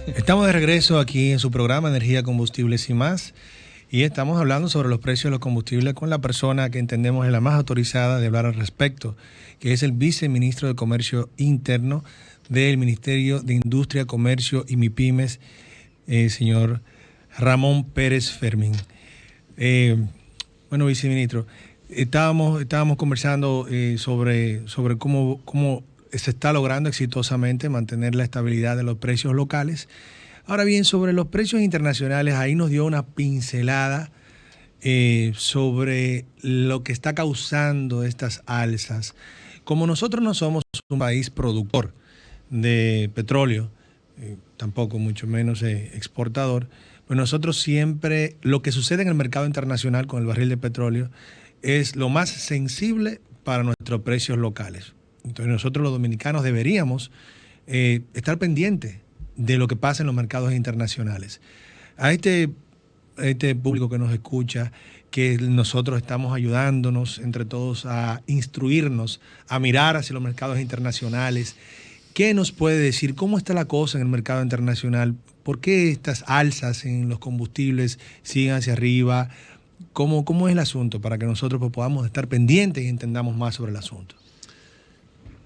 Estamos de regreso aquí en su programa Energía, Combustibles y Más, y estamos hablando sobre los precios de los combustibles con la persona que entendemos es la más autorizada de hablar al respecto, que es el viceministro de Comercio Interno del Ministerio de Industria, Comercio y MIPYMES, señor Ramón Pérez Fermín. Bueno, viceministro, estábamos conversando sobre cómo se está logrando exitosamente mantener la estabilidad de los precios locales. Ahora bien, sobre los precios internacionales, ahí nos dio una pincelada sobre lo que está causando estas alzas. Como nosotros no somos un país productor de petróleo, tampoco mucho menos exportador, pues nosotros siempre, lo que sucede en el mercado internacional con el barril de petróleo es lo más sensible para nuestros precios locales. Entonces nosotros los dominicanos deberíamos estar pendientes de lo que pasa en los mercados internacionales. A este público que nos escucha, que nosotros estamos ayudándonos entre todos a instruirnos, a mirar hacia los mercados internacionales, ¿qué nos puede decir? ¿Cómo está la cosa en el mercado internacional? ¿Por qué estas alzas en los combustibles siguen hacia arriba? ¿Cómo es el asunto para que nosotros pues, podamos estar pendientes y entendamos más sobre el asunto?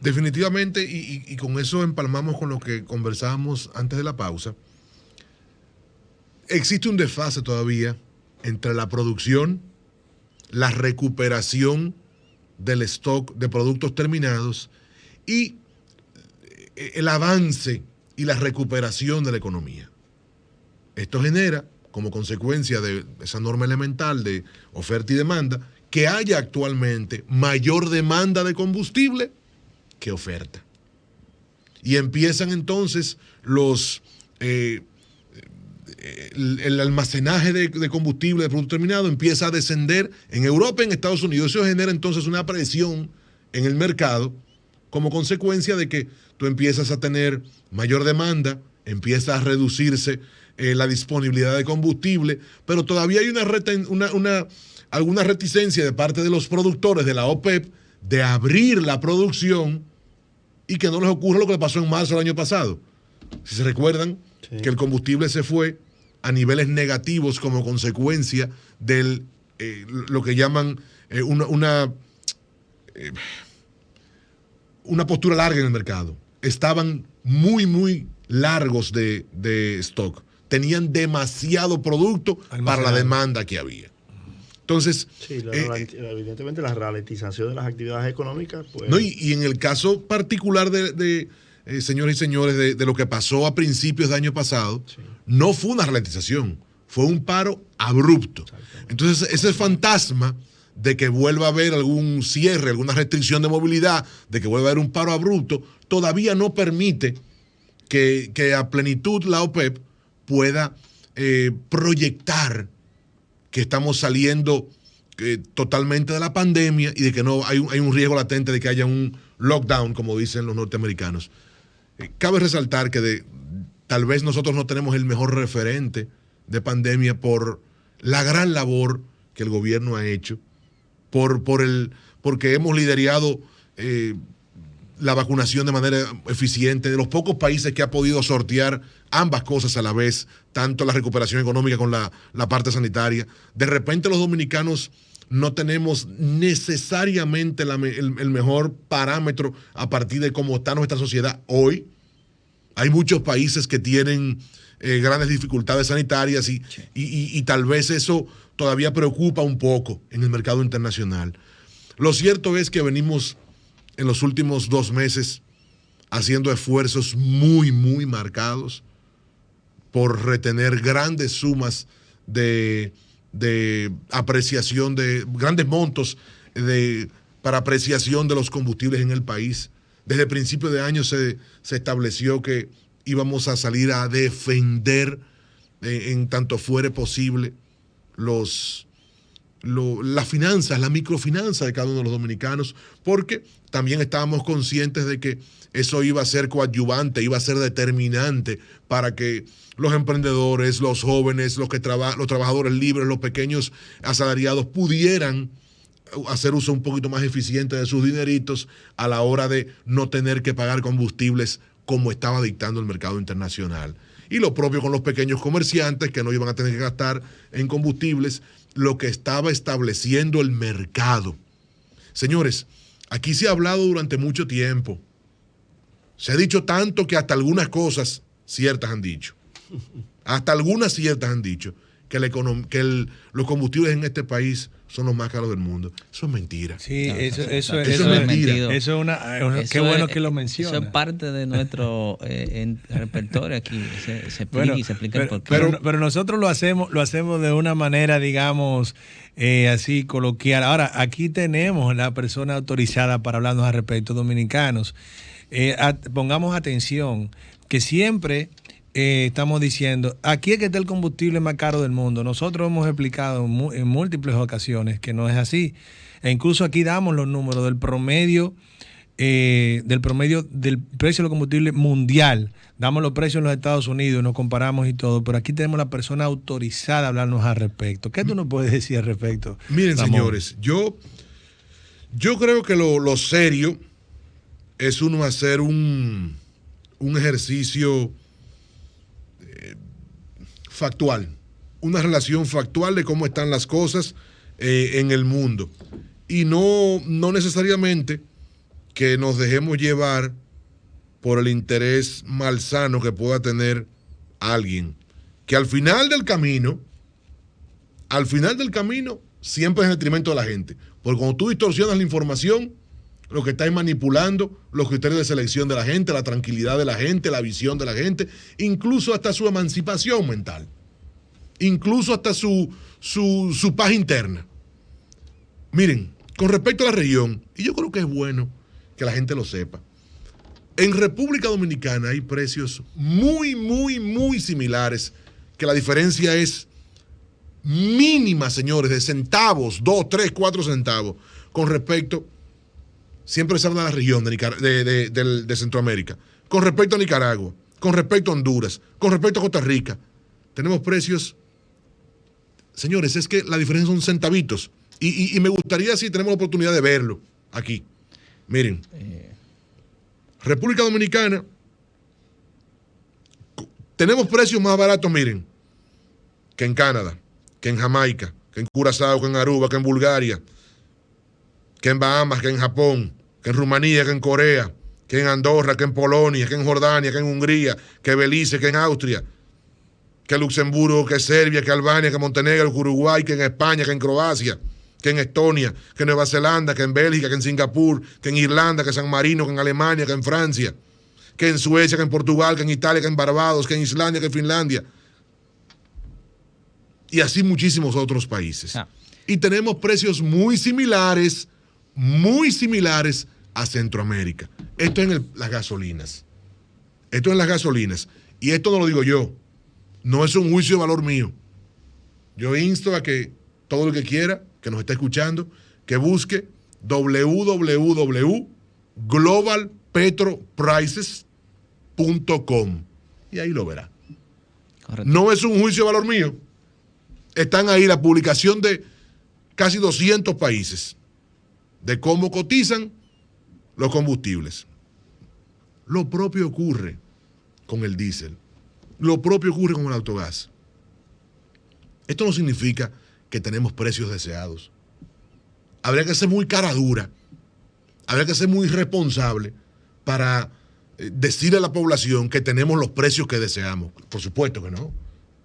Definitivamente, y con eso empalmamos con lo que conversábamos antes de la pausa, existe un desfase todavía entre la producción, la recuperación del stock de productos terminados y el avance y la recuperación de la economía. Esto genera, como consecuencia de esa norma elemental de oferta y demanda, que haya actualmente mayor demanda de combustible que oferta. Y empiezan entonces el almacenaje de combustible, de producto terminado, empieza a descender en Europa y en Estados Unidos. Eso genera entonces una presión en el mercado como consecuencia de que tú empiezas a tener mayor demanda, empieza a reducirse la disponibilidad de combustible, pero todavía hay alguna reticencia de parte de los productores de la OPEP de abrir la producción y que no les ocurra lo que le pasó en marzo del año pasado. Si se recuerdan, sí, que el combustible se fue a niveles negativos como consecuencia de lo que llaman una postura larga en el mercado. Estaban muy largos de stock. Tenían demasiado producto para la demanda que había. Entonces, sí, evidentemente la ralentización de las actividades económicas. Pues... No, y en el caso particular de señores y señores, de lo que pasó a principios del año pasado, sí, no fue una ralentización, fue un paro abrupto. Entonces, ese fantasma de que vuelva a haber algún cierre, alguna restricción de movilidad, de que vuelva a haber un paro abrupto, todavía no permite que a plenitud la OPEP pueda proyectar que estamos saliendo totalmente de la pandemia y de que no hay un riesgo latente de que haya un lockdown, como dicen los norteamericanos. Cabe resaltar que tal vez nosotros no tenemos el mejor referente de pandemia por la gran labor que el gobierno ha hecho, porque hemos liderado la vacunación de manera eficiente, de los pocos países que ha podido sortear ambas cosas a la vez, tanto la recuperación económica con la parte sanitaria. De repente los dominicanos no tenemos necesariamente el mejor parámetro a partir de cómo está nuestra sociedad hoy. Hay muchos países que tienen grandes dificultades sanitarias y tal vez eso todavía preocupa un poco en el mercado internacional. Lo cierto es que venimos en los últimos 2 meses haciendo esfuerzos muy marcados por retener grandes sumas de apreciación, de grandes montos para apreciación de los combustibles en el país. Desde el principio de año se estableció que íbamos a salir a defender en tanto fuere posible las finanzas, la microfinanza de cada uno de los dominicanos, porque también estábamos conscientes de que eso iba a ser coadyuvante, iba a ser determinante para que los emprendedores, los jóvenes, los trabajadores libres, los pequeños asalariados pudieran hacer uso un poquito más eficiente de sus dineritos a la hora de no tener que pagar combustibles como estaba dictando el mercado internacional. Y lo propio con los pequeños comerciantes que no iban a tener que gastar en combustibles, lo que estaba estableciendo el mercado. Señores, aquí se ha hablado durante mucho tiempo. Se ha dicho tanto que hasta algunas cosas ciertas han dicho. Hasta algunas ciertas han dicho que los combustibles en este país son los más caros del mundo. Eso es mentira. Sí, no, eso es mentira. Eso qué bueno que lo menciona. Eso es parte de nuestro repertorio aquí. Se explica el porqué. Pero nosotros lo hacemos de una manera, digamos, así coloquial. Ahora, aquí tenemos la persona autorizada para hablarnos al respecto, dominicanos. Pongamos atención, que siempre estamos diciendo, aquí es que está el combustible más caro del mundo. Nosotros hemos explicado en múltiples ocasiones que no es así. E incluso aquí damos los números del promedio del precio del combustible mundial. Damos los precios en los Estados Unidos, nos comparamos y todo, pero aquí tenemos la persona autorizada a hablarnos al respecto. ¿Qué tú nos puedes decir al respecto, Miren, Ramón? señores, yo creo que lo serio es uno hacer un ejercicio factual, una relación factual de cómo están las cosas en el mundo. Y no necesariamente que nos dejemos llevar por el interés malsano que pueda tener alguien, que al final del camino siempre es en detrimento de la gente. Porque cuando tú distorsionas la información, lo que estás manipulando los criterios de selección de la gente, la tranquilidad de la gente, la visión de la gente, incluso hasta su emancipación mental, incluso hasta su paz interna. Miren, con respecto a la región, y yo creo que es bueno que la gente lo sepa, en República Dominicana hay precios muy, muy, muy similares, que la diferencia es mínima, señores, de centavos, 2, 3, 4 centavos, con respecto, siempre se habla de la región de Centroamérica, con respecto a Nicaragua, con respecto a Honduras, con respecto a Costa Rica. Tenemos precios, señores, es que la diferencia son centavitos. Y me gustaría, si tenemos la oportunidad de verlo aquí. Miren, República Dominicana, tenemos precios más baratos, miren, que en Canadá, que en Jamaica, que en Curazao, que en Aruba, que en Bulgaria, que en Bahamas, que en Japón, que en Rumanía, que en Corea, que en Andorra, que en Polonia, que en Jordania, que en Hungría, que Belice, que en Austria, que Luxemburgo, que Serbia, que Albania, que Montenegro, que Uruguay, que en España, que en Croacia, que en Estonia, que en Nueva Zelanda, que en Bélgica, que en Singapur, que en Irlanda, que en San Marino, que en Alemania, que en Francia, que en Suecia, que en Portugal, que en Italia, que en Barbados, que en Islandia, que en Finlandia. Y así muchísimos otros países. Y tenemos precios muy similares a Centroamérica. Esto en las gasolinas. Y esto no lo digo yo. No es un juicio de valor mío. Yo insto a que todo el que quiera, que nos esté escuchando, que busque www.globalpetroprices.com y ahí lo verá. Correcto. No es un juicio de valor mío. Están ahí la publicación de casi 200 países de cómo cotizan los combustibles. Lo propio ocurre con el diésel. Lo propio ocurre con el autogás. Esto no significa que tenemos precios deseados. Habría que ser muy cara dura, habría que ser muy responsable para decirle a la población que tenemos los precios que deseamos. Por supuesto que no.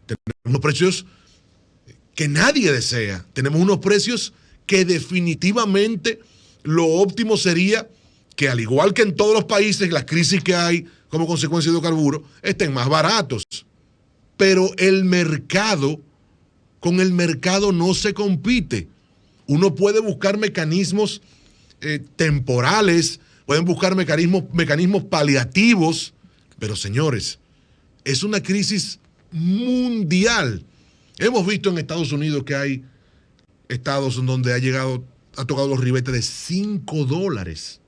Tenemos unos precios que nadie desea. Tenemos unos precios que definitivamente lo óptimo sería que, al igual que en todos los países, las crisis que hay como consecuencia de hidrocarburos estén más baratos. Pero con el mercado no se compite. Uno puede buscar mecanismos temporales, pueden buscar mecanismos paliativos, pero señores, es una crisis mundial. Hemos visto en Estados Unidos que hay estados en donde ha tocado los ribetes de $5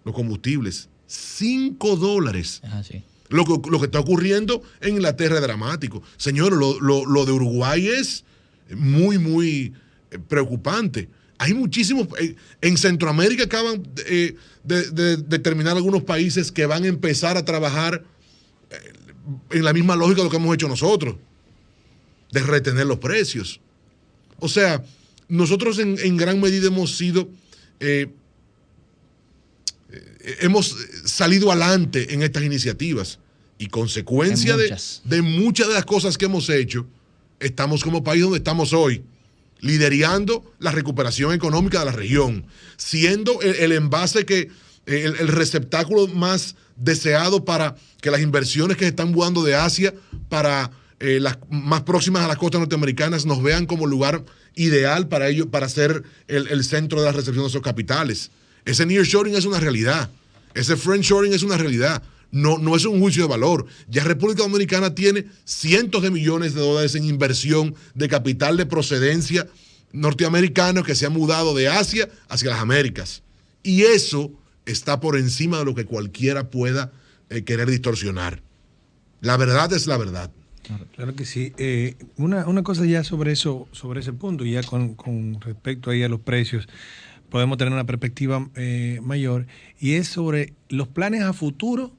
los combustibles. $5. Sí. Lo que está ocurriendo en Inglaterra es dramático. Señores, lo de Uruguay es muy, muy preocupante. Hay muchísimos. En Centroamérica acaban de terminar algunos países que van a empezar a trabajar en la misma lógica de lo que hemos hecho nosotros, de retener los precios. O sea, nosotros en gran medida hemos salido adelante en estas iniciativas y consecuencia de muchas de las cosas que hemos hecho, estamos como país donde estamos hoy, liderando la recuperación económica de la región, siendo el envase el receptáculo más deseado para que las inversiones que se están mudando de Asia para las más próximas a las costas norteamericanas nos vean como lugar ideal para ello, para ser el centro de la recepción de esos capitales. Ese nearshoring es una realidad. Ese friendshoring es una realidad. No es un juicio de valor. Ya República Dominicana tiene cientos de millones de dólares en inversión de capital de procedencia norteamericano que se ha mudado de Asia hacia las Américas. Y eso está por encima de lo que cualquiera pueda querer distorsionar. La verdad es la verdad. Claro que sí. Una cosa ya sobre ese punto, ya con respecto ahí a los precios, podemos tener una perspectiva mayor, y es sobre los planes a futuro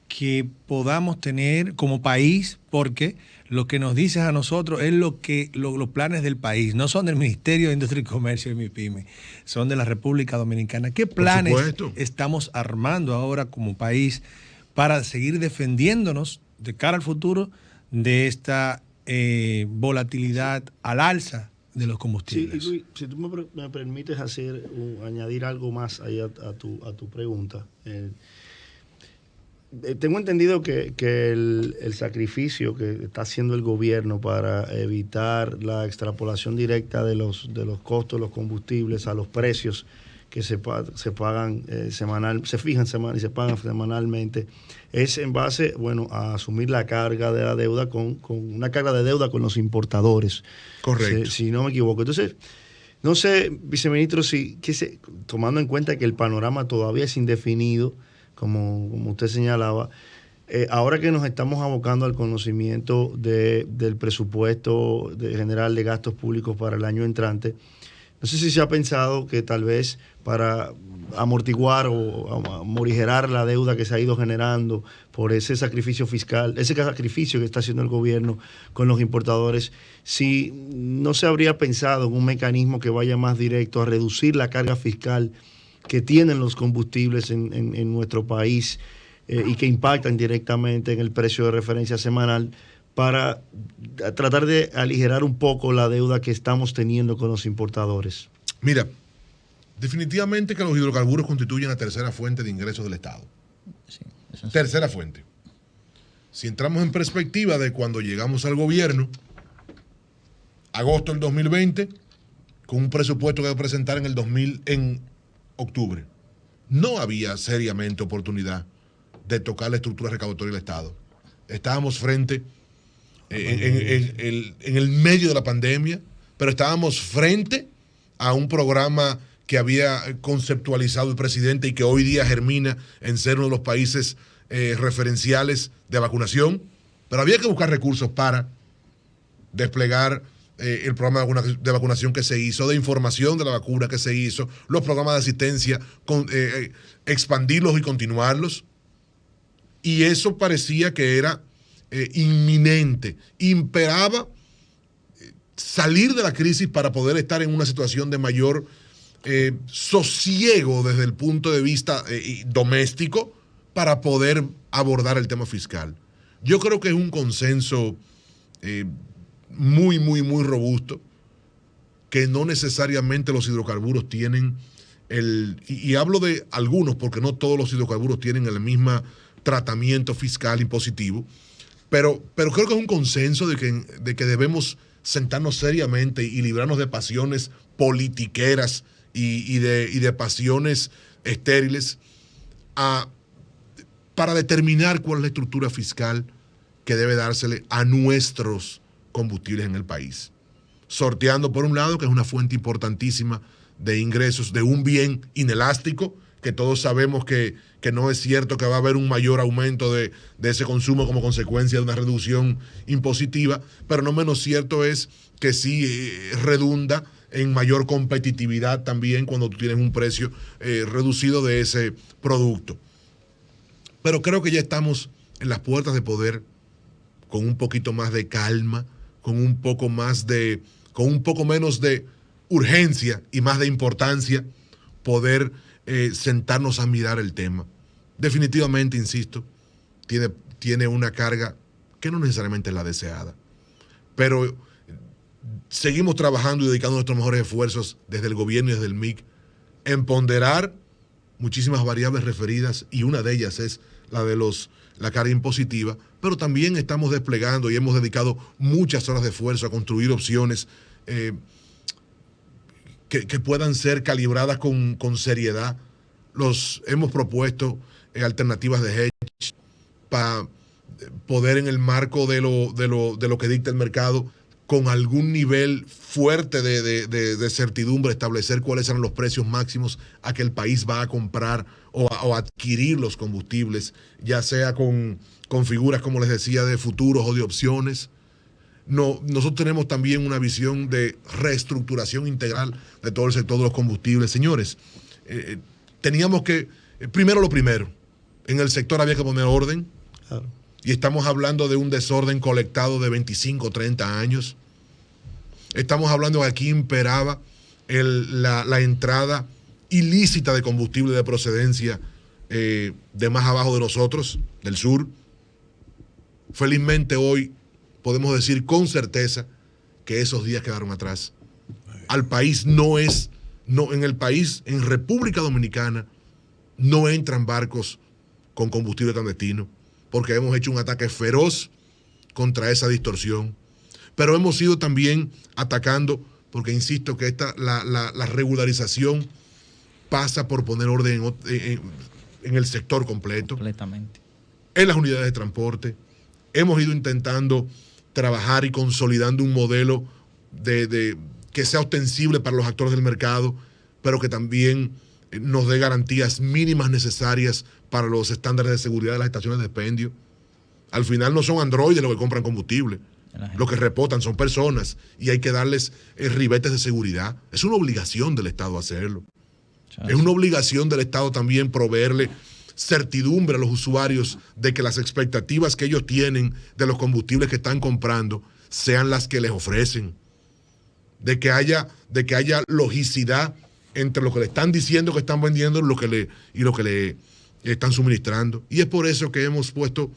que podamos tener como país, porque lo que nos dices a nosotros es los planes del país, no son del Ministerio de Industria y Comercio y MIPYME, son de la República Dominicana. ¿Qué planes estamos armando ahora como país para seguir defendiéndonos de cara al futuro de esta volatilidad al alza de los combustibles? Sí, Luis, si tú me permites añadir algo más ahí a tu pregunta. Tengo entendido que el sacrificio que está haciendo el gobierno para evitar la extrapolación directa de los costos de los combustibles a los precios que se pagan se fijan y se pagan semanalmente, es en base, a asumir la carga de la deuda con una carga de deuda con los importadores. Correcto. Si no me equivoco. Entonces, no sé, viceministro, tomando en cuenta que el panorama todavía es indefinido, como usted señalaba, ahora que nos estamos abocando al conocimiento del presupuesto general de gastos públicos para el año entrante, no sé si se ha pensado que tal vez para amortiguar o morigerar la deuda que se ha ido generando por ese sacrificio fiscal, ese sacrificio que está haciendo el gobierno con los importadores, si no se habría pensado en un mecanismo que vaya más directo a reducir la carga fiscal que tienen los combustibles en nuestro país y que impactan directamente en el precio de referencia semanal, para tratar de aligerar un poco la deuda que estamos teniendo con los importadores? Mira, definitivamente que los hidrocarburos constituyen la tercera fuente de ingresos del Estado. Sí, tercera fuente. Si entramos en perspectiva de cuando llegamos al gobierno, agosto del 2020, con un presupuesto que iba a presentar en octubre, no había seriamente oportunidad de tocar la estructura recaudatoria del Estado. Estábamos frente en el medio de la pandemia, pero estábamos frente a un programa que había conceptualizado el presidente y que hoy día germina en ser uno de los países referenciales de vacunación, pero había que buscar recursos para desplegar el programa de vacunación que se hizo, de información de la vacuna que se hizo, los programas de asistencia, expandirlos y continuarlos. Y eso parecía que era inminente, imperaba salir de la crisis para poder estar en una situación de mayor sosiego desde el punto de vista doméstico para poder abordar el tema fiscal. Yo creo que es un consenso muy, muy, muy robusto, que no necesariamente los hidrocarburos tienen y hablo de algunos porque no todos los hidrocarburos tienen el mismo tratamiento fiscal impositivo, pero creo que es un consenso de que debemos sentarnos seriamente y librarnos de pasiones politiqueras y de pasiones estériles para determinar cuál es la estructura fiscal que debe dársele a nuestros combustibles en el país. Sorteando por un lado, que es una fuente importantísima de ingresos de un bien inelástico, que todos sabemos que no es cierto que va a haber un mayor aumento de ese consumo como consecuencia de una reducción impositiva, pero no menos cierto es que sí redunda en mayor competitividad también cuando tú tienes un precio reducido de ese producto. Pero creo que ya estamos en las puertas de poder, con un poquito más de calma, con un poco menos de urgencia y más de importancia, poder sentarnos a mirar el tema. Definitivamente, insisto, tiene una carga que no necesariamente es la deseada, pero seguimos trabajando y dedicando nuestros mejores esfuerzos desde el gobierno y desde el MIC en ponderar muchísimas variables referidas, y una de ellas es la de la carga impositiva, pero también estamos desplegando y hemos dedicado muchas horas de esfuerzo a construir opciones que puedan ser calibradas con seriedad. Hemos propuesto alternativas de hedge para poder, en el marco de lo que dicta el mercado, con algún nivel fuerte de certidumbre, establecer cuáles serán los precios máximos a que el país va a comprar o a adquirir los combustibles, ya sea con figuras, como les decía, de futuros o de opciones. No, nosotros tenemos también una visión de reestructuración integral de todo el sector de los combustibles. Señores, teníamos que, primero, en el sector había que poner orden. Claro. Y estamos hablando de un desorden colectado de 25, 30 años. Estamos hablando que aquí imperaba la entrada ilícita de combustible de procedencia de más abajo de nosotros, del sur. Felizmente hoy podemos decir con certeza que esos días quedaron atrás. En República Dominicana, no entran barcos con combustible clandestino, porque hemos hecho un ataque feroz contra esa distorsión. Pero hemos ido también atacando, porque insisto que la regularización pasa por poner orden en el sector completo. Completamente. En las unidades de transporte. Hemos ido intentando trabajar y consolidando un modelo que sea ostensible para los actores del mercado, pero que también nos dé garantías mínimas necesarias para los estándares de seguridad de las estaciones de expendio. Al final no son androides los que compran combustible. Lo que reportan son personas y hay que darles ribetes de seguridad. Es una obligación del Estado hacerlo. Es una obligación del Estado también proveerle certidumbre a los usuarios de que las expectativas que ellos tienen de los combustibles que están comprando sean las que les ofrecen. De que haya logicidad entre lo que le están diciendo que están vendiendo y lo que le están suministrando. Y es por eso que hemos puesto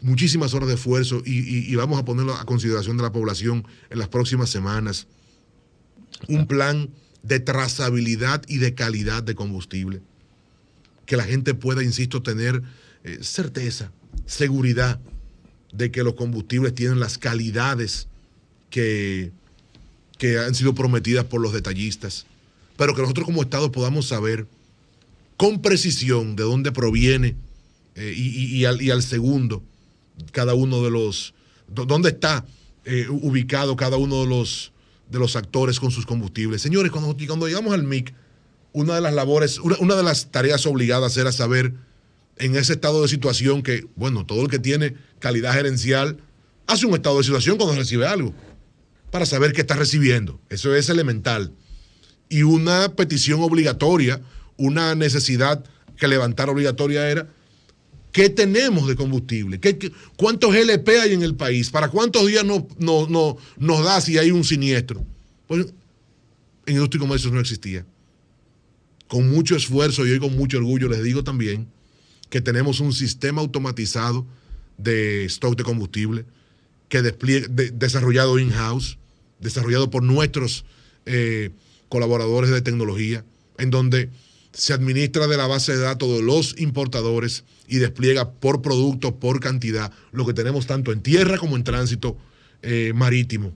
muchísimas horas de esfuerzo y vamos a ponerlo a consideración de la población en las próximas semanas. Un plan de trazabilidad y de calidad de combustible. Que la gente pueda, insisto, tener certeza, seguridad de que los combustibles tienen las calidades que han sido prometidas por los detallistas. Pero que nosotros como Estado podamos saber con precisión de dónde proviene y al segundo cada uno de los, dónde está ubicado cada uno de los actores con sus combustibles. Señores, cuando llegamos al MIC, una de las tareas obligadas era saber en ese estado de situación que, bueno, todo el que tiene calidad gerencial hace un estado de situación cuando recibe algo, para saber qué está recibiendo. Eso es elemental. Y una petición obligatoria, una necesidad que levantar obligatoria era: ¿qué tenemos de combustible? ¿Cuántos LP hay en el país? ¿Para cuántos días nos da si hay un siniestro? Pues en industria y comercio no existía. Con mucho esfuerzo y hoy con mucho orgullo les digo también que tenemos un sistema automatizado de stock de combustible que desarrollado in-house, desarrollado por nuestros colaboradores de tecnología, en donde se administra de la base de datos de los importadores y despliega por producto, por cantidad, lo que tenemos tanto en tierra como en tránsito marítimo.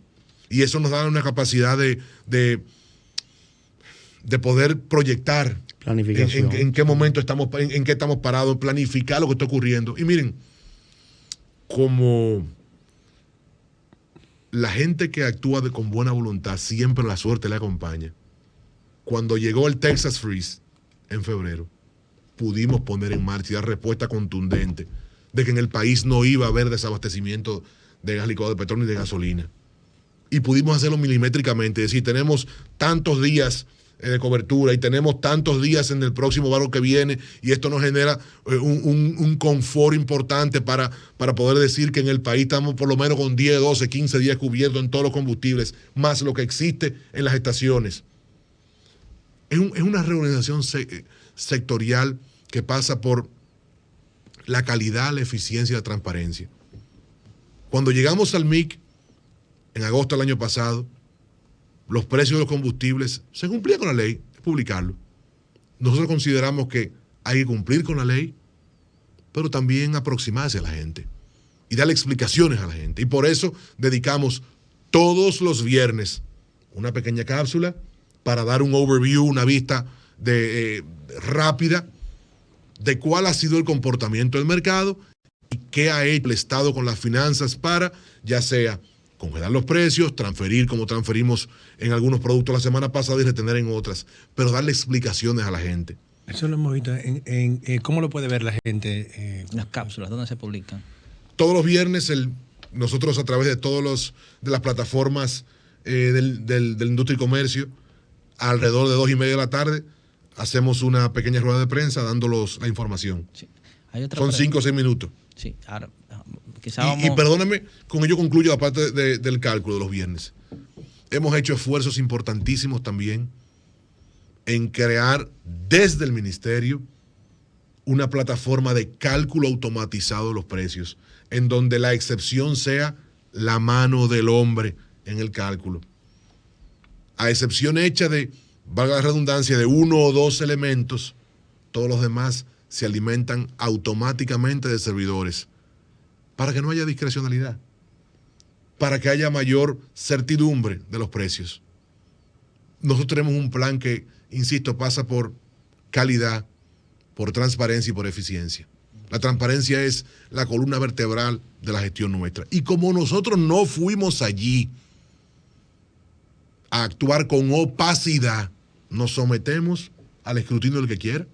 Y eso nos da una capacidad de poder proyectar en qué momento estamos, en qué estamos parados, planificar lo que está ocurriendo. Y miren, como la gente que actúa con buena voluntad, siempre la suerte le acompaña. Cuando llegó el Texas Freeze en febrero, pudimos poner en marcha y dar respuesta contundente de que en el país no iba a haber desabastecimiento de gas licuado, de petróleo y de gasolina. y pudimos hacerlo milimétricamente. Es decir, tenemos tantos días de cobertura y tenemos tantos días en el próximo barco que viene, y esto nos genera un confort importante para poder decir que en el país estamos por lo menos con 10, 12, 15 días cubiertos en todos los combustibles, más lo que existe en las estaciones. Es una reorganización sectorial que pasa por la calidad, la eficiencia y la transparencia. Cuando llegamos al MIC en agosto del año pasado, los precios de los combustibles se cumplían con la ley, publicarlo. Nosotros consideramos que hay que cumplir con la ley, pero también aproximarse a la gente y darle explicaciones a la gente. Y por eso dedicamos todos los viernes una pequeña cápsula para dar un overview, una vista rápida de cuál ha sido el comportamiento del mercado y qué ha hecho el Estado con las finanzas para, ya sea congelar los precios, transferir como transferimos en algunos productos la semana pasada y retener en otras, pero darle explicaciones a la gente. Eso lo hemos visto ¿cómo lo puede ver la gente? Las cápsulas, ¿dónde se publican? Todos los viernes nosotros a través de de las plataformas del industria y comercio, alrededor de 2:30 de la tarde, hacemos una pequeña rueda de prensa dándolos la información. Sí. Son 5 o 6 minutos. Sí, ahora quizá vamos... Y perdóname, con ello concluyo la parte del cálculo de los viernes. Hemos hecho esfuerzos importantísimos también en crear desde el ministerio una plataforma de cálculo automatizado de los precios, en donde la excepción sea la mano del hombre en el cálculo. A excepción hecha de, valga la redundancia, de 1 o 2 elementos, todos los demás se alimentan automáticamente de servidores, para que no haya discrecionalidad, para que haya mayor certidumbre de los precios. Nosotros tenemos un plan que, insisto, pasa por calidad, por transparencia y por eficiencia. La transparencia es la columna vertebral de la gestión nuestra. Y como nosotros no fuimos allí a actuar con opacidad, nos sometemos al escrutinio del que quiera.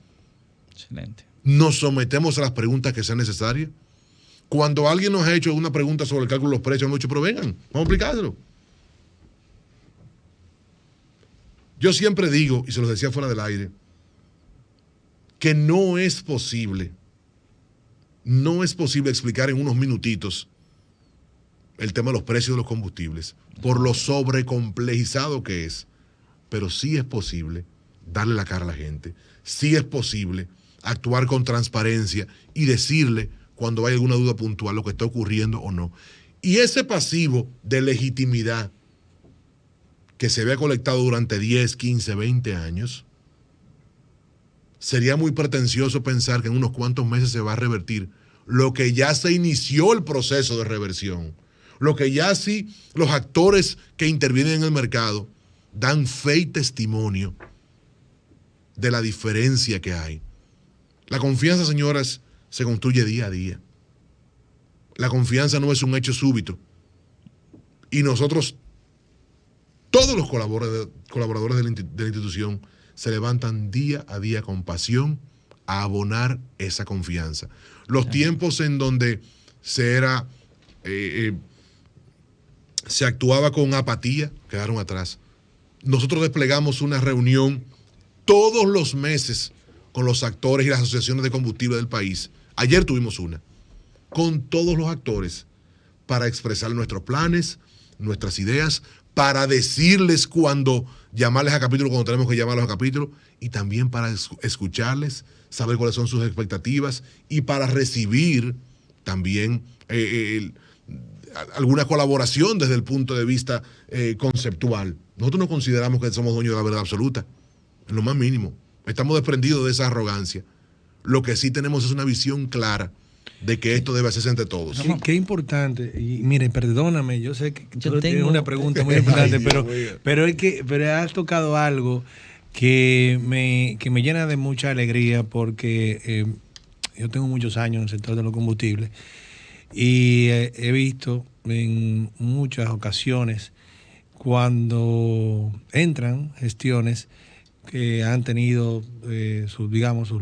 Excelente. Nos sometemos a las preguntas que sean necesarias. Cuando alguien nos ha hecho una pregunta sobre el cálculo de los precios, hemos dicho, pero vengan, vamos a explicárselo. Yo siempre digo, y se los decía fuera del aire, que no es posible explicar en unos minutitos el tema de los precios de los combustibles, por lo sobrecomplejizado que es. Pero sí es posible darle la cara a la gente, sí es posible actuar con transparencia y decirle cuando hay alguna duda puntual lo que está ocurriendo o no. Y ese pasivo de legitimidad que se había colectado durante 10, 15, 20 años, sería muy pretencioso pensar que en unos cuantos meses se va a revertir lo que ya se inició el proceso de reversión, lo que ya sí los actores que intervienen en el mercado dan fe y testimonio de la diferencia que hay. La confianza, señoras, se construye día a día. La confianza no es un hecho súbito. Y nosotros, todos los colaboradores de la institución, se levantan día a día con pasión a abonar esa confianza. Los tiempos en donde se actuaba con apatía quedaron atrás. Nosotros desplegamos una reunión todos los meses con los actores y las asociaciones de combustible del país. Ayer tuvimos una, con todos los actores, para expresar nuestros planes, nuestras ideas, para decirles cuando llamarles a capítulo, cuando tenemos que llamarlos a capítulo, y también para escucharles, saber cuáles son sus expectativas y para recibir también alguna colaboración desde el punto de vista conceptual. Nosotros no consideramos que somos dueños de la verdad absoluta, en lo más mínimo. Estamos desprendidos de esa arrogancia. Lo que sí tenemos es una visión clara de que esto debe hacerse entre todos. Qué importante. Y mire, perdóname, yo sé que tú tienes una pregunta muy importante, pero has tocado algo que me llena de mucha alegría porque yo tengo muchos años en el sector de los combustibles y he visto en muchas ocasiones cuando entran gestiones que han tenido sus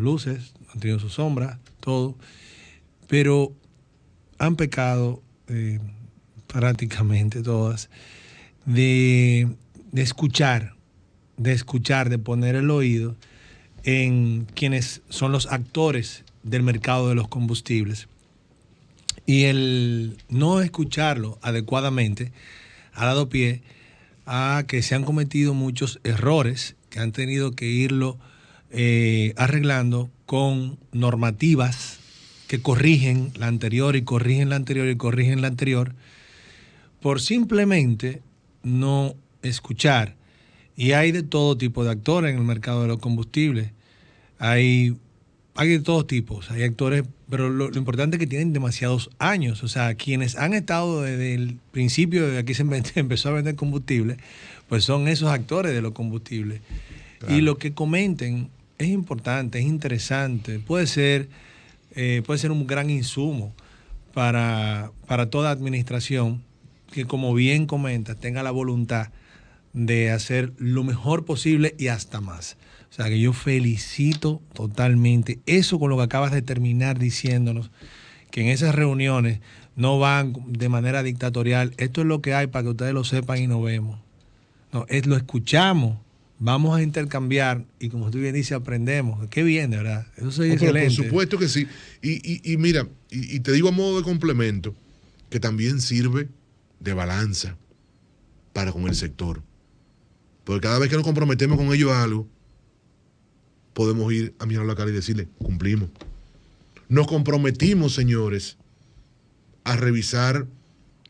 luces, han tenido sus sombras, todo, pero han pecado prácticamente todas de escuchar, de poner el oído en quienes son los actores del mercado de los combustibles. Y el no escucharlo adecuadamente ha dado pie a que se han cometido muchos errores que han tenido que irlo arreglando con normativas que corrigen la anterior y corrigen la anterior y corrigen la anterior por simplemente no escuchar. Y hay de todo tipo de actores en el mercado de los combustibles. Hay de todos tipos. Hay actores, pero lo importante es que tienen demasiados años. O sea, quienes han estado desde el principio de que aquí se empezó a vender combustible, pues son esos actores de los combustibles. Claro. Y lo que comenten es importante, es interesante. Puede ser un gran insumo para toda administración que, como bien comenta, tenga la voluntad de hacer lo mejor posible y hasta más. O sea, que yo felicito totalmente eso con lo que acabas de terminar diciéndonos, que en esas reuniones no van de manera dictatorial. Esto es lo que hay para que ustedes lo sepan y nos vemos. No, lo escuchamos, vamos a intercambiar y, como tú bien dices, aprendemos. Qué bien, de verdad. Eso es excelente. Por supuesto que sí. Y mira, y te digo a modo de complemento, que también sirve de balanza para con el sector. Porque cada vez que nos comprometemos con ellos a algo, podemos ir a mirar la cara y decirle, cumplimos. Nos comprometimos, señores, a revisar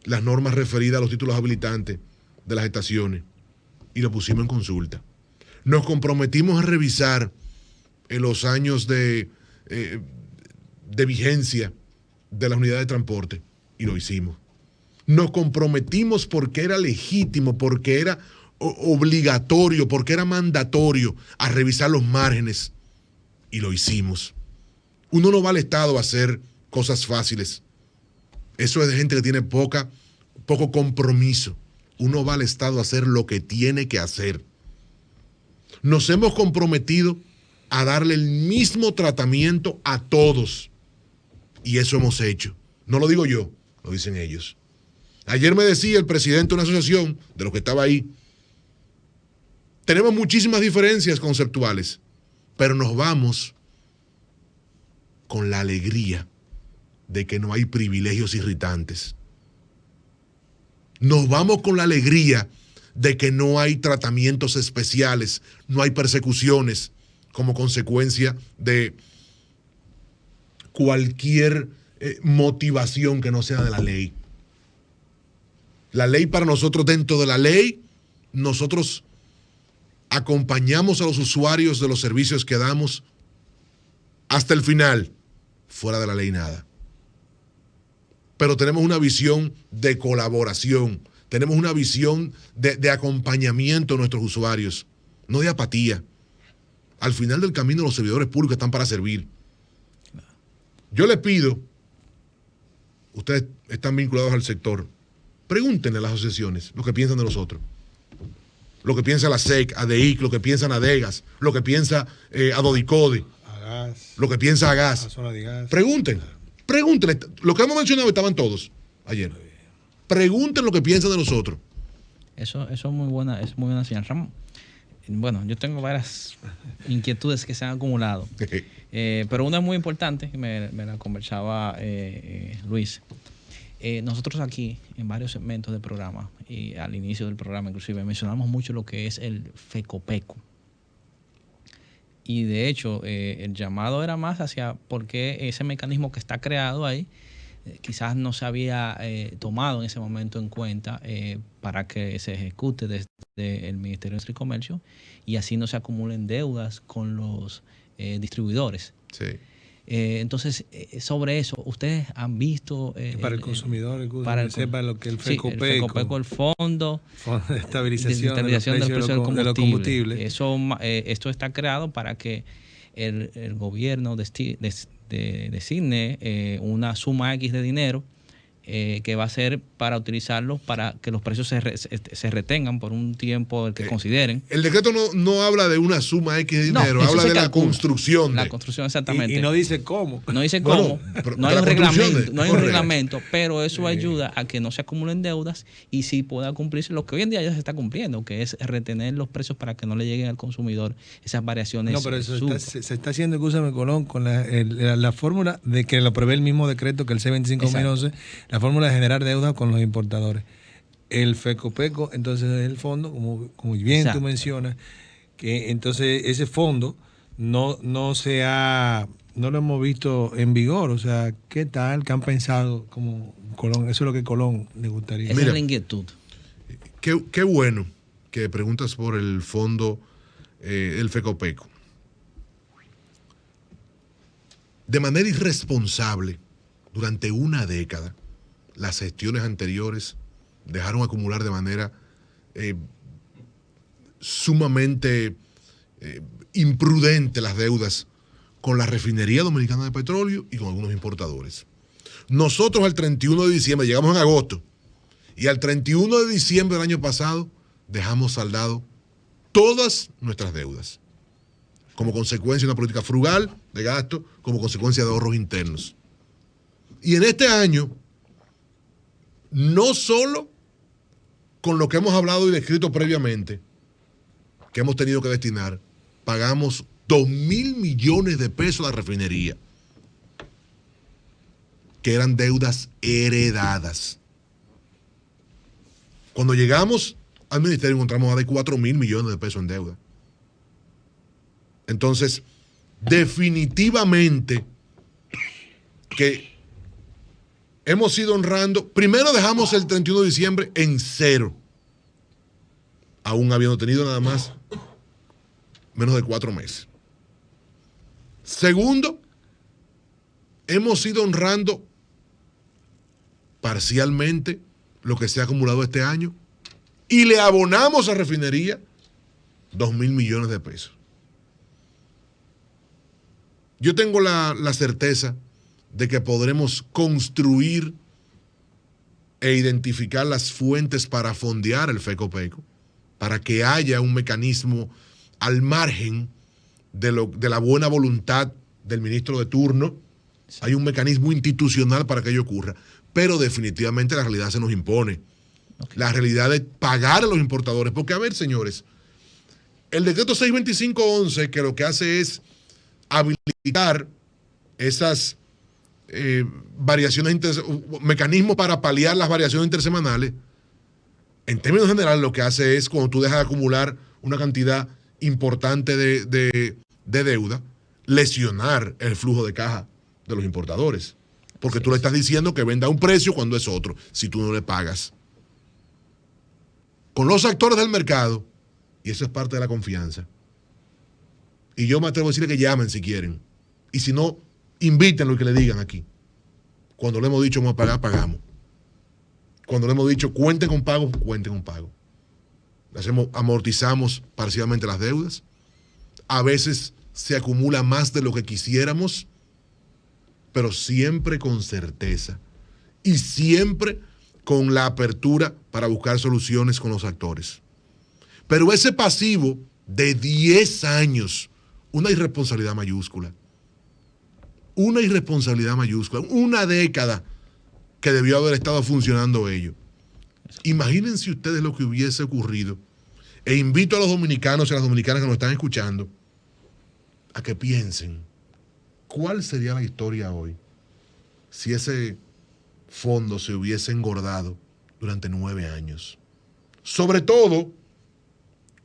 las normas referidas a los títulos habilitantes de las estaciones y lo pusimos en consulta. Nos comprometimos a revisar en los años de vigencia de las unidades de transporte y lo hicimos. Nos comprometimos porque era legítimo, porque era obligatorio, porque era mandatorio a revisar los márgenes y lo hicimos. Uno no va al Estado a hacer cosas fáciles. Eso es de gente que tiene poco compromiso. Uno va al Estado a hacer lo que tiene que hacer. Nos hemos comprometido a darle el mismo tratamiento a todos y eso hemos hecho. No lo digo yo, lo dicen ellos. Ayer me decía el presidente de una asociación, de los que estaba ahí, tenemos muchísimas diferencias conceptuales, pero nos vamos con la alegría de que no hay privilegios irritantes. Nos vamos con la alegría de que no hay tratamientos especiales, no hay persecuciones como consecuencia de cualquier motivación que no sea de la ley. La ley para nosotros, dentro de la ley, nosotros acompañamos a los usuarios de los servicios que damos hasta el final. Fuera de la ley nada. Pero tenemos una visión de colaboración, tenemos una visión de acompañamiento a nuestros usuarios, no de apatía. Al final del camino los servidores públicos están para servir. Yo les pido, ustedes están vinculados al sector, pregúntenle a las asociaciones lo que piensan de nosotros. Lo que piensa la SEC, ADIC, lo que piensa Nadegas, lo que piensa Adodicode, lo que piensa Agas. Pregúntenle. Lo que hemos mencionado estaban todos ayer. Pregunten lo que piensan de nosotros. Eso es muy buena señal, Ramón. Bueno, yo tengo varias inquietudes que se han acumulado. Pero una es muy importante, me la conversaba Luis. Nosotros aquí, en varios segmentos del programa, y al inicio del programa inclusive, mencionamos mucho lo que es el FECOPECO. Y de hecho, el llamado era más hacia porque ese mecanismo que está creado ahí, quizás no se había tomado en ese momento en cuenta para que se ejecute desde el Ministerio de Industria y Comercio y así no se acumulen deudas con los distribuidores. Sí. Entonces, sobre eso, ¿ustedes han visto? Para el consumidor, que sepa lo que el FECOPECO. Sí, el FECOPECO, el Fondo de Estabilización del Precio de los Combustibles. Esto está creado para que el gobierno designe una suma X de dinero que va a ser para utilizarlos para que los precios se retengan por un tiempo el que consideren. El decreto no habla de una suma X de dinero, eso habla se de la calcula. construcción. La construcción, exactamente. Y no dice cómo. No dice Bueno, cómo, pero no hay la un construcción reglamento, no hay un correcto. reglamento, pero eso ayuda a que no se acumulen deudas y sí pueda cumplirse lo que hoy en día ya se está cumpliendo, que es retener los precios para que no le lleguen al consumidor esas variaciones. No, pero eso súbitas. se está haciendo, escúchame, Colón, con la fórmula de que lo prevé el mismo decreto que el C25-2011, la fórmula de generar deuda con los importadores. El FECOPECO, entonces es el fondo, como bien Exacto. tú mencionas, que entonces ese fondo no lo hemos visto en vigor. O sea, ¿qué tal? ¿Qué han pensado como Colón? Eso es lo que Colón le gustaría. Esa es la inquietud. Qué bueno que preguntas por el fondo el FECOPECO. De manera irresponsable, durante una década, las gestiones anteriores dejaron acumular de manera sumamente imprudente las deudas con la refinería dominicana de petróleo y con algunos importadores. Nosotros al 31 de diciembre, llegamos en agosto, y al 31 de diciembre del año pasado dejamos saldado todas nuestras deudas, como consecuencia de una política frugal de gasto, como consecuencia de ahorros internos. Y en este año, no solo con lo que hemos hablado y descrito previamente, que hemos tenido que destinar, pagamos 2.000 millones de pesos a la refinería, que eran deudas heredadas. Cuando llegamos al ministerio encontramos más de 4.000 millones de pesos en deuda. Entonces, definitivamente que hemos ido honrando. Primero dejamos el 31 de diciembre en cero, aún habiendo tenido nada más menos de 4 meses. Segundo, hemos ido honrando parcialmente lo que se ha acumulado este año y le abonamos a refinería 2.000 millones de pesos. Yo tengo la certeza de que podremos construir e identificar las fuentes para fondear el FECOPECO, para que haya un mecanismo al margen de la buena voluntad del ministro de turno. Sí. Hay un mecanismo institucional para que ello ocurra, pero definitivamente la realidad se nos impone. Okay. La realidad de pagar a los importadores, porque a ver, señores, el decreto 625-11, que lo que hace es habilitar esas variaciones, mecanismos para paliar las variaciones intersemanales, en términos generales lo que hace es, cuando tú dejas de acumular una cantidad importante de deuda, lesionar el flujo de caja de los importadores. Porque tú le estás diciendo que venda a un precio cuando es otro, si tú no le pagas. Con los actores del mercado, y eso es parte de la confianza, y yo me atrevo a decirle que llamen si quieren, y si no, invítenlo y que le digan aquí. Cuando le hemos dicho vamos a pagar, pagamos. Cuando le hemos dicho cuenten con pago, cuenten con pago. Amortizamos parcialmente las deudas. A veces se acumula más de lo que quisiéramos, pero siempre con certeza y siempre con la apertura para buscar soluciones con los actores. Pero ese pasivo de 10 años, una irresponsabilidad mayúscula, una década que debió haber estado funcionando ello. Imagínense ustedes lo que hubiese ocurrido, e invito a los dominicanos y a las dominicanas que nos están escuchando a que piensen cuál sería la historia hoy si ese fondo se hubiese engordado durante 9 años. Sobre todo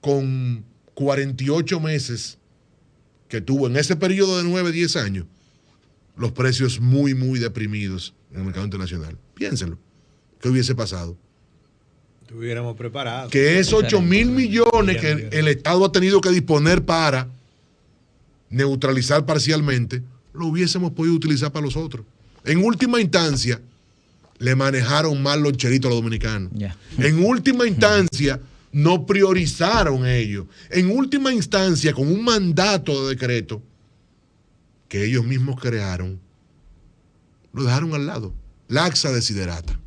con 48 meses que tuvo en ese periodo de 9, 10 años, los precios muy, muy deprimidos en el mercado internacional. Piénsenlo. ¿Qué hubiese pasado? Estuviéramos preparados. Que es 8.000 millones que el Estado ha tenido que disponer para neutralizar parcialmente, lo hubiésemos podido utilizar para los otros. En última instancia, le manejaron mal los chelitos a los dominicanos. Yeah. En última instancia, no priorizaron ellos. En última instancia, con un mandato de decreto que ellos mismos crearon, lo dejaron al lado. laxa desiderata.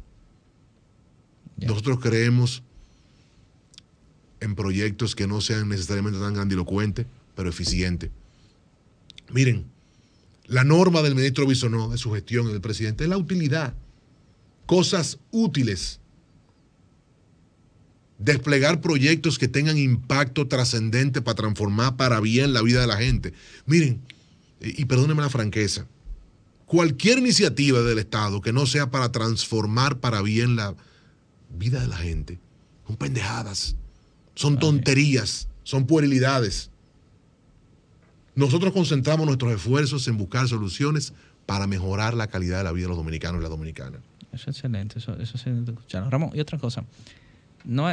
Ya. Nosotros creemos en proyectos que no sean necesariamente tan grandilocuentes, pero eficientes. Miren, la norma del ministro Bisonó, de su gestión y del presidente, es la utilidad. Cosas útiles. Desplegar proyectos que tengan impacto trascendente para transformar para bien la vida de la gente. Miren, y perdónenme la franqueza, cualquier iniciativa del Estado que no sea para transformar para bien la vida de la gente, son pendejadas, son tonterías, son puerilidades. Nosotros concentramos nuestros esfuerzos en buscar soluciones para mejorar la calidad de la vida de los dominicanos y las dominicanas. Eso es excelente, eso es excelente escucharlo. Ramón, y otra cosa, no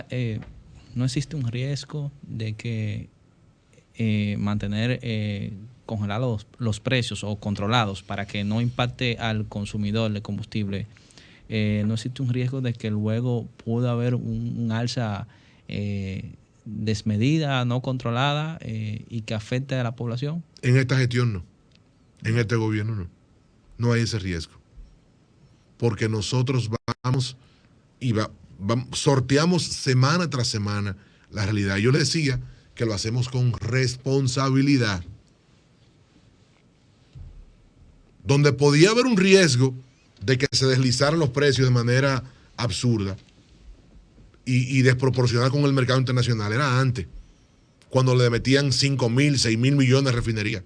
existe un riesgo de que mantener congelados los precios o controlados para que no impacte al consumidor de combustible. No existe un riesgo de que luego pueda haber un alza desmedida, no controlada y que afecte a la población. En esta gestión no, en este gobierno no, no hay ese riesgo, porque nosotros vamos y sorteamos semana tras semana la realidad. Yo le decía que lo hacemos con responsabilidad. Donde podía haber un riesgo de que se deslizaran los precios de manera absurda y desproporcionada con el mercado internacional, era antes, cuando le metían 5.000, 6.000 millones de refinería.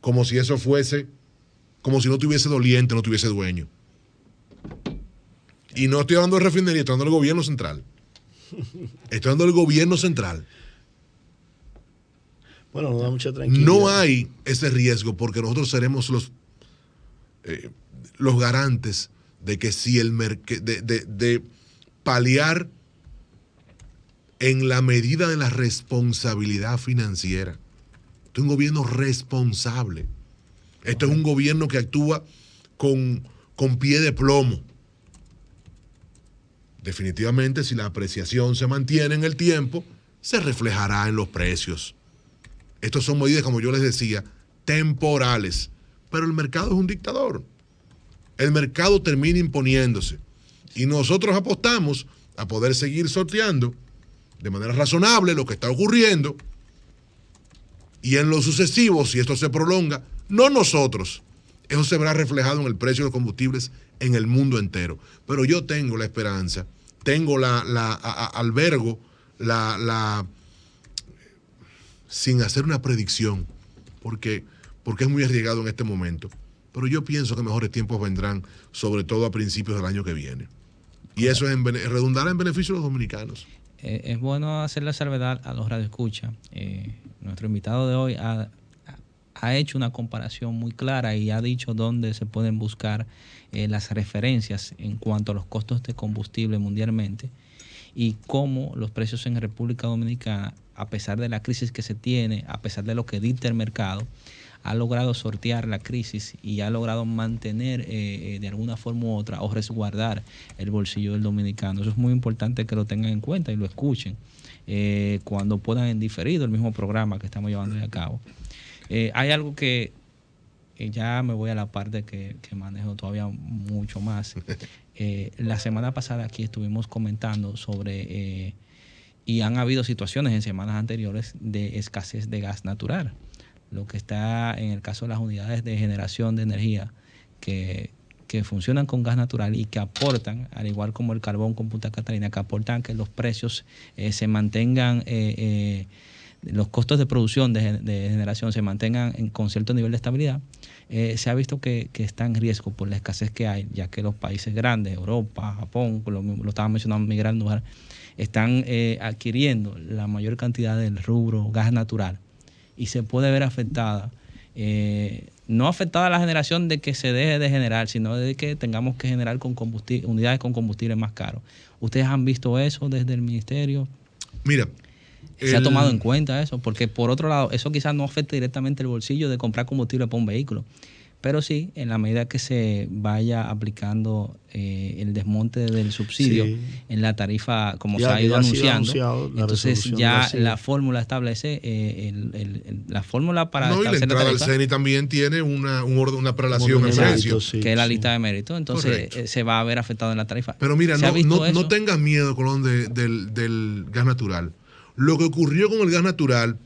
Como si eso fuese, como si no tuviese doliente, no tuviese dueño. Y no estoy hablando de refinería, estoy hablando del gobierno central. Estoy hablando del gobierno central. Bueno, nos da mucha tranquilidad. No hay ese riesgo porque nosotros seremos los garantes de que si de paliar en la medida de la responsabilidad financiera. Esto es un gobierno responsable. Esto es un gobierno que actúa con pie de plomo. Definitivamente, si la apreciación se mantiene en el tiempo, se reflejará en los precios. Estas son medidas, como yo les decía, temporales. Pero el mercado es un dictador. El mercado termina imponiéndose. Y nosotros apostamos a poder seguir sorteando de manera razonable lo que está ocurriendo. Y en lo sucesivo, si esto se prolonga, no nosotros, eso se verá reflejado en el precio de los combustibles en el mundo entero. Pero yo tengo la esperanza, tengo albergo sin hacer una predicción, porque es muy arriesgado en este momento. Pero yo pienso que mejores tiempos vendrán, sobre todo a principios del año que viene. Y eso redundará en beneficio de los dominicanos. Es bueno hacer la salvedad a los radioescuchas. Nuestro invitado de hoy ha hecho una comparación muy clara y ha dicho dónde se pueden buscar las referencias en cuanto a los costos de combustible mundialmente y cómo los precios en República Dominicana, a pesar de la crisis que se tiene, a pesar de lo que dicta el mercado, ha logrado sortear la crisis y ha logrado mantener de alguna forma u otra o resguardar el bolsillo del dominicano. Eso es muy importante que lo tengan en cuenta y lo escuchen cuando puedan en diferido el mismo programa que estamos llevando a cabo. Hay algo que ya me voy a la parte que manejo todavía mucho más. La semana pasada aquí estuvimos comentando sobre, y han habido situaciones en semanas anteriores de escasez de gas natural. Lo que está en el caso de las unidades de generación de energía que funcionan con gas natural y que aportan, al igual como el carbón con Punta Catalina, que aportan que los precios se mantengan, los costos de producción de generación se mantengan con cierto nivel de estabilidad. Se ha visto que está en riesgo por la escasez que hay, ya que los países grandes, Europa, Japón, lo estaba mencionando Miguel Andújar, están adquiriendo la mayor cantidad del rubro gas natural y se puede ver afectada, no afectada la generación de que se deje de generar, sino de que tengamos que generar con unidades con combustible más caros. ¿Ustedes han visto eso desde el ministerio? Mira, ¿se ha tomado en cuenta eso? Porque por otro lado, eso quizás no afecte directamente el bolsillo de comprar combustible para un vehículo, Pero sí, en la medida que se vaya aplicando el desmonte del subsidio en la tarifa, como se ha ido anunciando, entonces ya la fórmula establece la fórmula para establecer la entrada la al tarifa. CENI también tiene una prelación en precio. Que es la lista de méritos. Entonces se va a ver afectado en la tarifa. Pero mira, no tengas miedo, Colón, del gas natural. Lo que ocurrió con el gas natural,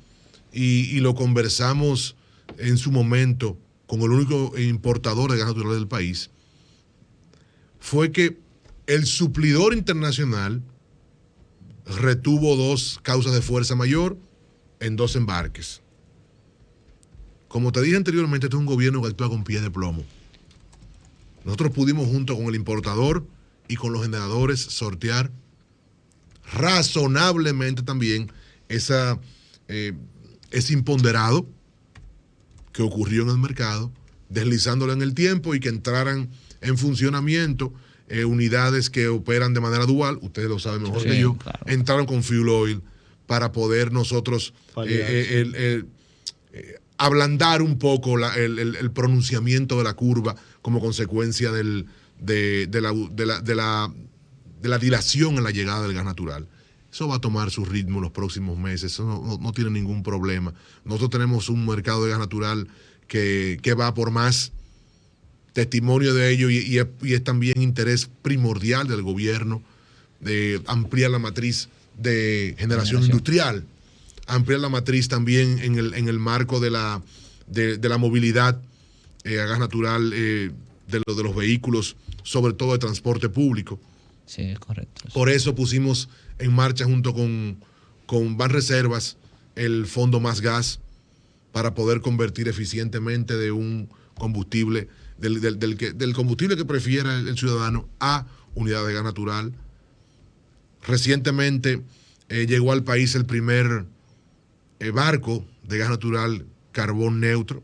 y lo conversamos en su momento con el único importador de gas natural del país, fue que el suplidor internacional retuvo 2 causas de fuerza mayor en 2 embarques. Como te dije anteriormente, este es un gobierno que actúa con pie de plomo. Nosotros pudimos, junto con el importador y con los generadores, sortear razonablemente también ese imponderado que ocurrió en el mercado, deslizándolo en el tiempo y que entraran en funcionamiento unidades que operan de manera dual, ustedes lo saben mejor que yo, claro. Entraron con fuel oil para poder nosotros ablandar un poco el pronunciamiento de la curva como consecuencia de la dilación en la llegada del gas natural. Eso va a tomar su ritmo en los próximos meses, eso no tiene ningún problema. Nosotros tenemos un mercado de gas natural que va por más. Testimonio de ello y es también interés primordial del gobierno de ampliar la matriz de generación industrial, ampliar la matriz también en el marco de la movilidad a gas natural de los vehículos, sobre todo de transporte público. Sí, es correcto. Sí. Por eso pusimos en marcha junto con Banreservas el Fondo Más Gas para poder convertir eficientemente de un combustible, del combustible que prefiera el ciudadano a unidad de gas natural. Recientemente llegó al país el primer barco de gas natural carbón neutro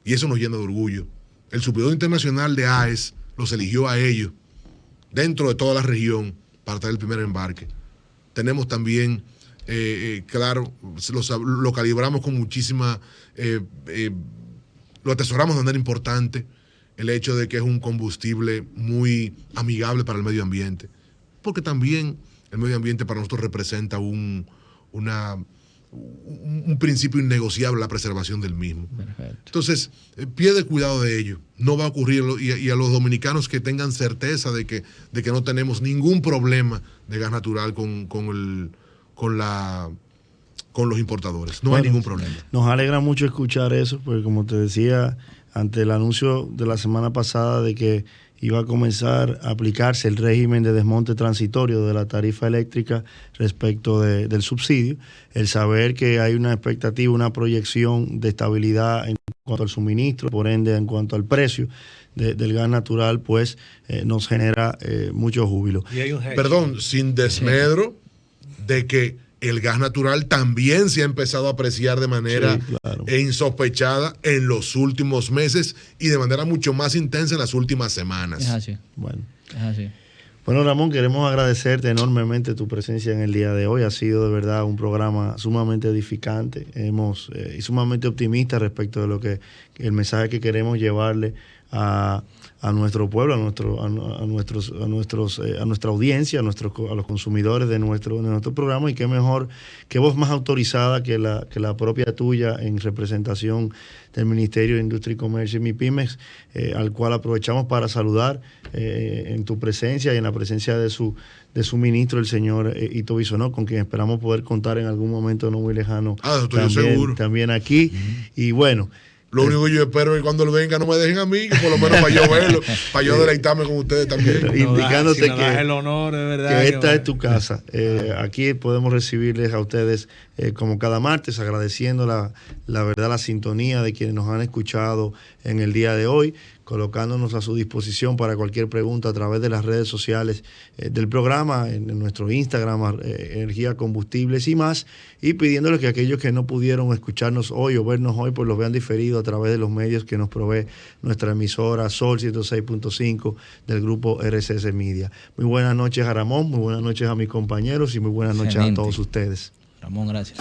y eso nos llena de orgullo. El suplidor internacional de AES los eligió a ellos dentro de toda la región para traer el primer embarque. Tenemos también, claro, lo calibramos con muchísima, lo atesoramos de manera importante, el hecho de que es un combustible muy amigable para el medio ambiente, porque también el medio ambiente para nosotros representa un principio innegociable, la preservación del mismo. Perfecto. Entonces, pie de cuidado de ello, no va a ocurrir, y a los dominicanos que tengan certeza de que no tenemos ningún problema de gas natural con los importadores, no hay ningún problema. Nos alegra mucho escuchar eso, porque como te decía, ante el anuncio de la semana pasada de que iba a comenzar a aplicarse el régimen de desmonte transitorio de la tarifa eléctrica respecto del subsidio, el saber que hay una expectativa, una proyección de estabilidad en cuanto al suministro, por ende en cuanto al precio del gas natural, pues nos genera mucho júbilo. Perdón, sin desmedro de que el gas natural también se ha empezado a apreciar de manera insospechada en los últimos meses y de manera mucho más intensa en las últimas semanas. Es así. Bueno. Es así. Bueno, Ramón, queremos agradecerte enormemente tu presencia en el día de hoy. Ha sido de verdad un programa sumamente edificante y sumamente optimista respecto de lo que el mensaje que queremos llevarle a nuestro pueblo, a nuestra audiencia, a los consumidores de nuestro programa, y qué mejor, qué voz más autorizada que la propia tuya en representación del Ministerio de Industria y Comercio y MIPYMES, al cual aprovechamos para saludar en tu presencia y en la presencia de su ministro, el señor Ito Bisonó, con quien esperamos poder contar en algún momento no muy lejano. Estoy seguro. También aquí. Y bueno, lo único que yo espero es que cuando él venga no me dejen a mí, que por lo menos para yo verlo, para yo deleitarme con ustedes también. Indicándote si que el honor, de verdad, que esta es tu casa. Aquí podemos recibirles a ustedes como cada martes, agradeciendo la verdad, la sintonía de quienes nos han escuchado en el día de hoy, colocándonos a su disposición para cualquier pregunta a través de las redes sociales del programa, en nuestro Instagram, Energía Combustibles y más, y pidiéndoles que aquellos que no pudieron escucharnos hoy o vernos hoy, pues los vean diferido a través de los medios que nos provee nuestra emisora Sol 106.5 del grupo RCC Media. Muy buenas noches a Ramón, muy buenas noches a mis compañeros y muy buenas noches a todos ustedes. Ramón, gracias.